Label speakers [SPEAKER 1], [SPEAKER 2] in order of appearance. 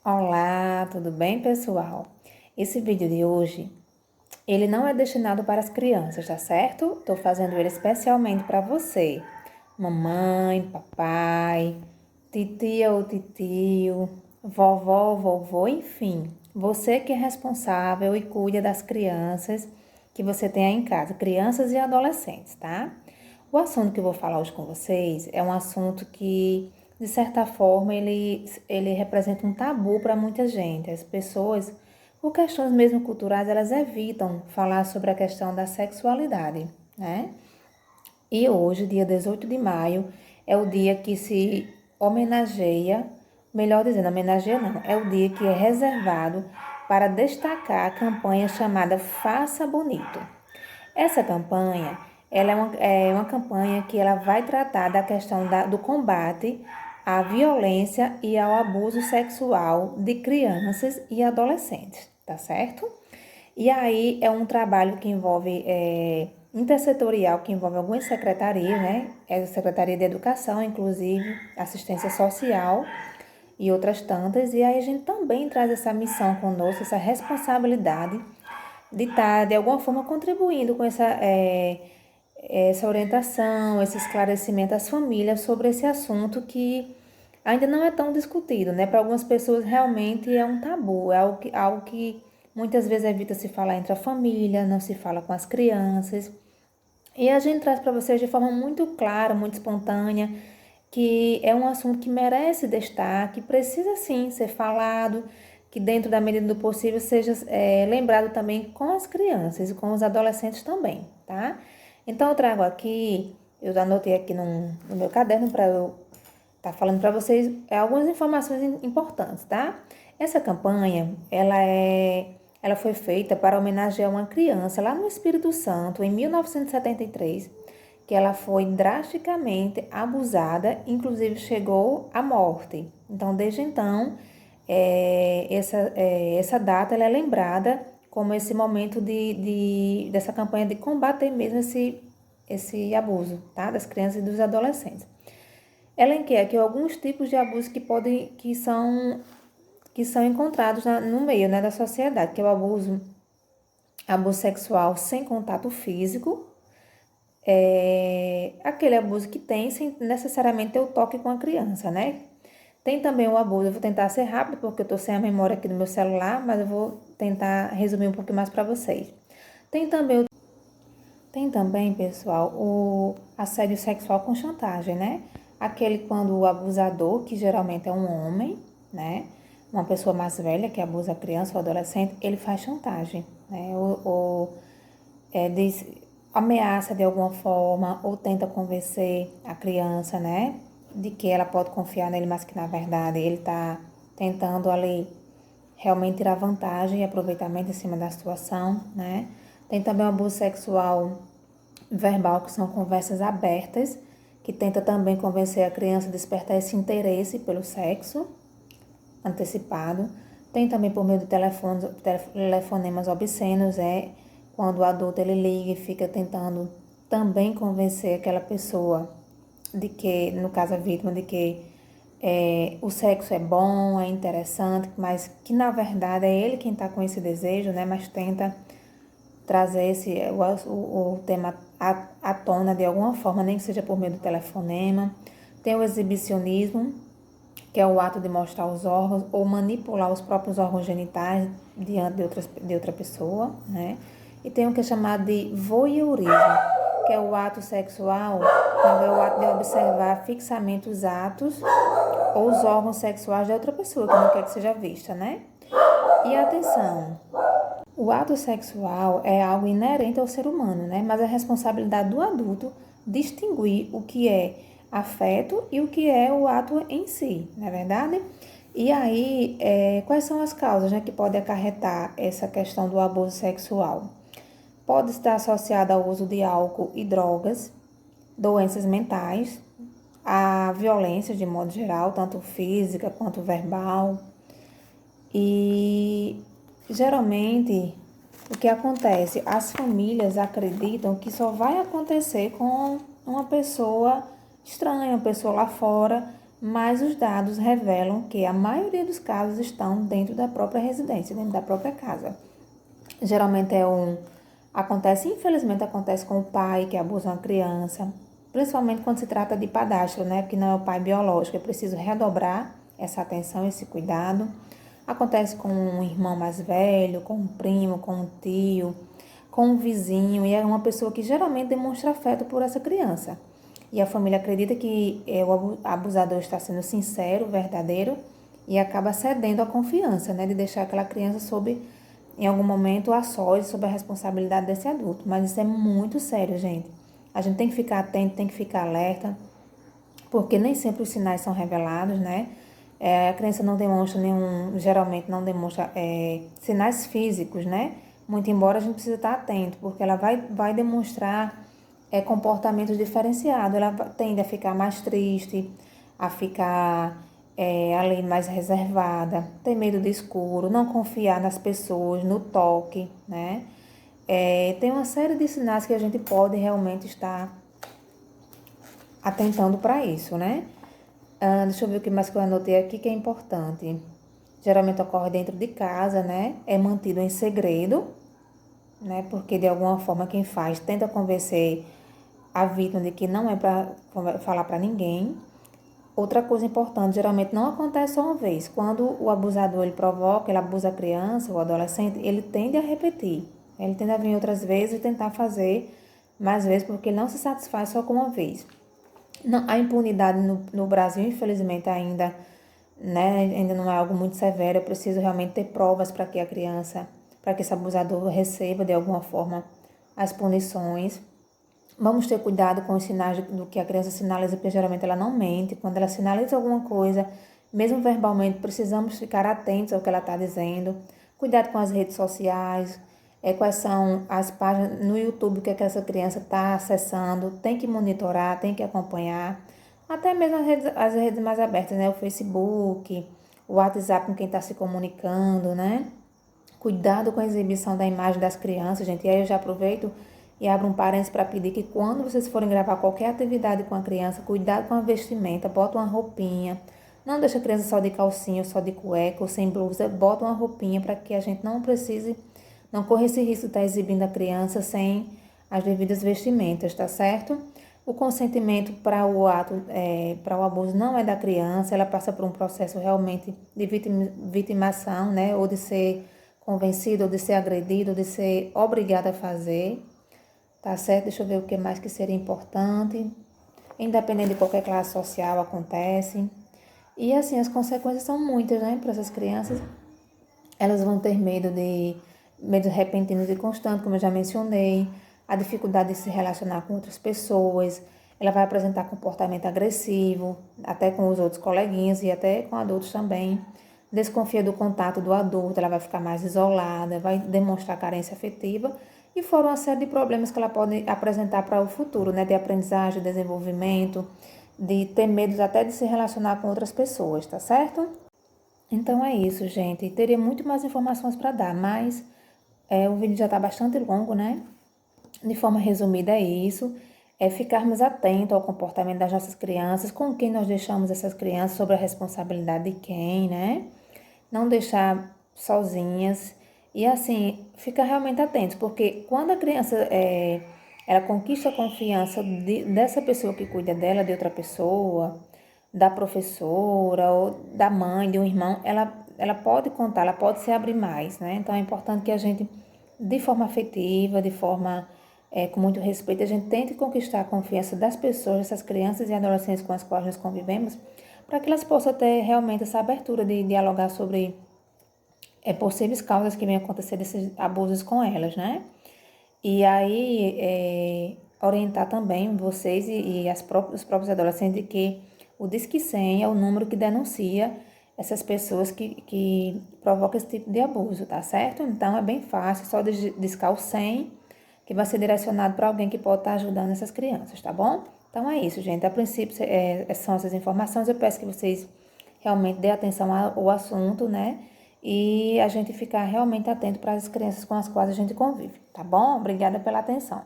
[SPEAKER 1] Olá, tudo bem, pessoal? Esse vídeo de hoje, ele não é destinado para as crianças, tá certo? Tô fazendo ele especialmente para você, mamãe, papai, titia ou titio, vovó, vovô, enfim, você que é responsável e cuida das crianças que você tem aí em casa, crianças e adolescentes, tá? O assunto que eu vou falar hoje com vocês é um assunto que, de certa forma, ele representa um tabu para muita gente. As pessoas, por questões mesmo culturais, elas evitam falar sobre a questão da sexualidade, né? E hoje, dia 18 de maio, é o dia que se homenageia, melhor dizendo, homenageia não, é o dia que é reservado para destacar a campanha chamada Faça Bonito. Essa campanha, ela é uma campanha que ela vai tratar da questão do combate à violência e ao abuso sexual de crianças e adolescentes, tá certo? E aí é um trabalho que envolve intersetorial, que envolve algumas secretarias, né? É a Secretaria de Educação, inclusive, Assistência Social e outras tantas. E aí a gente também traz essa missão conosco, essa responsabilidade de estar, de alguma forma, contribuindo com essa orientação, esse esclarecimento às famílias sobre esse assunto que ainda não é tão discutido, né? Para algumas pessoas realmente é um tabu, é algo que muitas vezes evita se falar entre a família, não se fala com as crianças. E a gente traz para vocês de forma muito clara, muito espontânea, que é um assunto que merece destaque, precisa sim ser falado, que dentro da medida do possível seja lembrado também com as crianças e com os adolescentes também, tá? Então eu trago aqui, eu anotei aqui no meu caderno para eu estar falando para vocês algumas informações importantes, tá? Essa campanha, ela foi feita para homenagear uma criança lá no Espírito Santo, em 1973, que ela foi drasticamente abusada, inclusive chegou à morte. Então, desde então, essa data ela é lembrada como esse momento dessa campanha de combater mesmo esse abuso, tá? Das crianças e dos adolescentes. Ela quer aqui alguns tipos de abuso que são encontrados no meio, né, da sociedade, que é o abuso sexual sem contato físico, aquele abuso que tem sem necessariamente ter o toque com a criança, né? Tem também o abuso, eu vou tentar ser rápido porque eu estou sem a memória aqui do meu celular, mas eu vou tentar resumir um pouquinho mais para vocês. Tem também, tem também, pessoal, o assédio sexual com chantagem, né? Aquele quando o abusador, que geralmente é um homem, né? Uma pessoa mais velha que abusa a criança ou adolescente, ele faz chantagem, né? Diz, ameaça de alguma forma ou tenta convencer a criança, né, de que ela pode confiar nele, mas que na verdade ele está tentando ali realmente tirar vantagem e aproveitamento em cima da situação, né. Tem também o abuso sexual verbal, que são conversas abertas, que tenta também convencer a criança a despertar esse interesse pelo sexo antecipado. Tem também por meio de telefonemas obscenos, quando o adulto ele liga e fica tentando também convencer aquela pessoa de que, no caso a vítima, de que o sexo é bom, é interessante, mas que na verdade é ele quem está com esse desejo, né? Mas tenta trazer o tema à tona de alguma forma, nem que seja por meio do telefonema. Tem o exibicionismo, que é o ato de mostrar os órgãos ou manipular os próprios órgãos genitais diante de outra pessoa, né? E tem o que é chamado de voyeurismo, que é o ato sexual, quando é o ato de observar fixamente os atos ou os órgãos sexuais de outra pessoa, que não quer que seja vista, né? E atenção, o ato sexual é algo inerente ao ser humano, né? Mas é responsabilidade do adulto distinguir o que é afeto e o que é o ato em si, não é verdade? E aí, quais são as causas, né, que podem acarretar essa questão do abuso sexual? Pode estar associada ao uso de álcool e drogas, doenças mentais, a violência de modo geral, tanto física quanto verbal. E geralmente o que acontece? As famílias acreditam que só vai acontecer com uma pessoa estranha, uma pessoa lá fora, mas os dados revelam que a maioria dos casos estão dentro da própria residência, dentro da própria casa. Geralmente infelizmente acontece com o pai que abusa uma criança, principalmente quando se trata de padrasto, né? Que não é o pai biológico, é preciso redobrar essa atenção, esse cuidado. Acontece com um irmão mais velho, com um primo, com um tio, com um vizinho, e é uma pessoa que geralmente demonstra afeto por essa criança. E a família acredita que o abusador está sendo sincero, verdadeiro, e acaba cedendo à confiança, né? De deixar aquela criança em algum momento, a sós, sob a responsabilidade desse adulto. Mas isso é muito sério, gente. A gente tem que ficar atento, tem que ficar alerta, porque nem sempre os sinais são revelados, né? A criança não demonstra geralmente não demonstra sinais físicos, né? Muito embora a gente precise estar atento, porque ela vai demonstrar comportamentos diferenciados. Ela tende a ficar mais triste, a ficar ali mais reservada, ter medo do escuro, não confiar nas pessoas, no toque, né? Tem uma série de sinais que a gente pode realmente estar atentando para isso, né? Deixa eu ver o que mais que eu anotei aqui que é importante. Geralmente ocorre dentro de casa, né? É mantido em segredo, né? Porque de alguma forma quem faz tenta convencer a vítima de que não é para falar para ninguém. Outra coisa importante, geralmente não acontece só uma vez. Quando o abusador ele abusa a criança, o adolescente, ele tende a repetir. Ele tende a vir outras vezes e tentar fazer mais vezes, porque ele não se satisfaz só com uma vez. Não, a impunidade no Brasil, infelizmente, ainda não é algo muito severo. É preciso realmente ter provas para que para que esse abusador receba de alguma forma as punições. Vamos ter cuidado com os sinais do que a criança sinaliza, porque geralmente ela não mente. Quando ela sinaliza alguma coisa, mesmo verbalmente, precisamos ficar atentos ao que ela está dizendo. Cuidado com as redes sociais, quais são as páginas no YouTube que essa criança está acessando. Tem que monitorar, tem que acompanhar. Até mesmo as redes mais abertas, né? O Facebook, o WhatsApp com quem está se comunicando, né? Cuidado com a exibição da imagem das crianças, gente. E aí eu já aproveito e abro um parênteses para pedir que quando vocês forem gravar qualquer atividade com a criança, cuidado com a vestimenta, bota uma roupinha. Não deixa a criança só de calcinha, só de cueca ou sem blusa, bota uma roupinha para que a gente não corra esse risco de estar exibindo a criança sem as devidas vestimentas, tá certo? O consentimento para para o abuso não é da criança, ela passa por um processo realmente de vitimação, né? Ou de ser convencido, ou de ser agredido, ou de ser obrigada a fazer. Tá certo? Deixa eu ver o que mais que seria importante. Independente de qualquer classe social, acontece. E assim, as consequências são muitas, né? Para essas crianças. Elas vão ter medo repentino e constante, como eu já mencionei. A dificuldade de se relacionar com outras pessoas. Ela vai apresentar comportamento agressivo, até com os outros coleguinhas e até com adultos também. Desconfia do contato do adulto, ela vai ficar mais isolada, vai demonstrar carência afetiva. E fora uma série de problemas que ela pode apresentar para o futuro, né? De aprendizagem, desenvolvimento, de ter medo até de se relacionar com outras pessoas, tá certo? Então é isso, gente. Teria muito mais informações para dar, mas o vídeo já está bastante longo, né? De forma resumida é isso. É ficarmos atentos ao comportamento das nossas crianças, com quem nós deixamos essas crianças, sobre a responsabilidade de quem, né? Não deixar sozinhas. E assim, ficar realmente atentos, porque quando a criança ela conquista a confiança dessa pessoa que cuida dela, de outra pessoa, da professora, ou da mãe, de um irmão, ela pode contar, ela pode se abrir mais, né? Então é importante que a gente, de forma afetiva, de forma com muito respeito, a gente tente conquistar a confiança das pessoas, dessas crianças e adolescentes com as quais nós convivemos, para que elas possam ter realmente essa abertura de dialogar sobre possíveis causas que venham acontecer desses abusos com elas, né? E aí, orientar também vocês e os próprios adolescentes de que o Disque 100 é o número que denuncia essas pessoas que provocam esse tipo de abuso, tá certo? Então, é bem fácil, só discar o 100, que vai ser direcionado para alguém que pode estar ajudando essas crianças, tá bom? Então, é isso, gente. A princípio, são essas informações. Eu peço que vocês realmente dêem atenção ao assunto, né? E a gente ficar realmente atento para as crianças com as quais a gente convive, tá bom? Obrigada pela atenção.